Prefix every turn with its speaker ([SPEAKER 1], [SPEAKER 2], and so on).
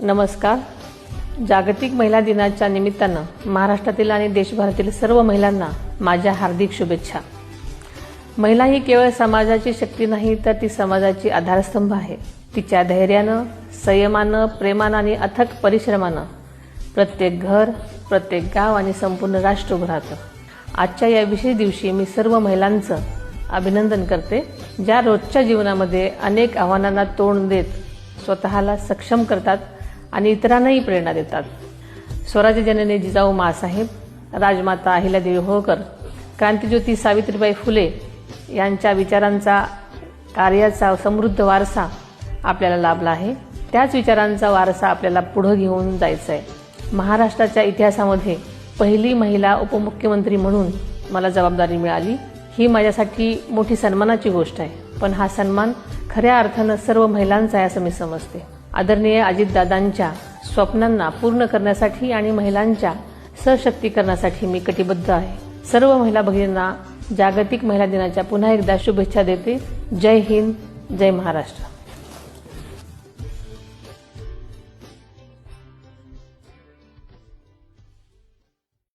[SPEAKER 1] नमस्कार. जागतिक महिला दिनाच्या निमित्तानं महाराष्ट्रातील आणि देशभरातील सर्व महिलांना माझ्या हार्दिक शुभेच्छा. महिला ही केवळ समाजाची शक्ती नाही, तर ती समाजाची आधारस्तंभ आहे. तिच्या धैर्यानं, संयमानं, प्रेमानं आणि अथक परिश्रमानं प्रत्येक घर, प्रत्येक गाव आणि संपूर्ण राष्ट्र उभं राहतं. आजच्या या विशेष दिवशी मी सर्व महिलांचं अभिनंदन करते, ज्या रोजच्या जीवनामध्ये अनेक आव्हानांना तोंड देत स्वतःला सक्षम करतात आणि इतरांनाही प्रेरणा देतात. स्वराज्य जननी जिजाऊ माँसाहेब, राजमाता अहिल्यादेवी होळकर, क्रांतिज्योती सावित्रीबाई फुले यांच्या विचारांचा, कार्याचा समृद्ध वारसा आपल्याला लाभला आहे. त्याच विचारांचा वारसा आपल्याला पुढे घेऊन जायचा आहे. महाराष्ट्राच्या इतिहासामध्ये पहिली महिला उपमुख्यमंत्री म्हणून मला जबाबदारी मिळाली. ही माझ्यासाठी मोठी सन्मानाची गोष्ट आहे, पण हा सन्मान खऱ्या अर्थानं सर्व महिलांचा आहे असं मी समजते. आदरणीय अजितदादांच्या स्वप्नांना पूर्ण करण्यासाठी आणि महिलांच्या सशक्तीकरणासाठी मी कटिबद्ध आहे. सर्व महिला भगिनींना जागतिक महिला दिनाच्या पुन्हा एकदा शुभेच्छा देते. जय हिंद, जय महाराष्ट्र.